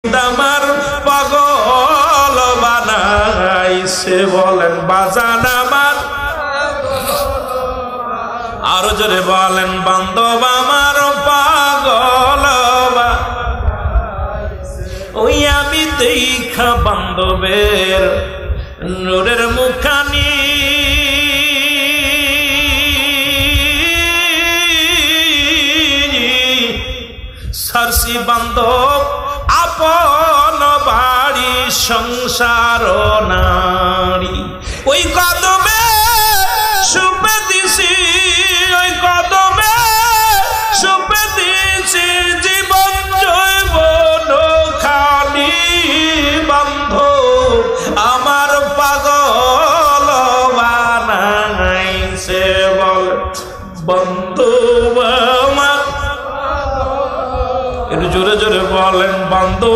আমার পাগল বানাইছে বলেন বাজান আমার আরো জোরে বলেন বান্ধব আমার পাগল ওই আমি দেখা বান্ধবের নূরের মুখানি সারসি বান্ধব আপন বাড়ি সংসার নারী ওই কদমে সুপে দিছি ওই কদমে সুপে দিছি জীবন জৈবন খালি বান্ধব আমার পাগল বানাইছে বল বন্ধু আমার একটু জোরে জোরে বলেন বন্ধু।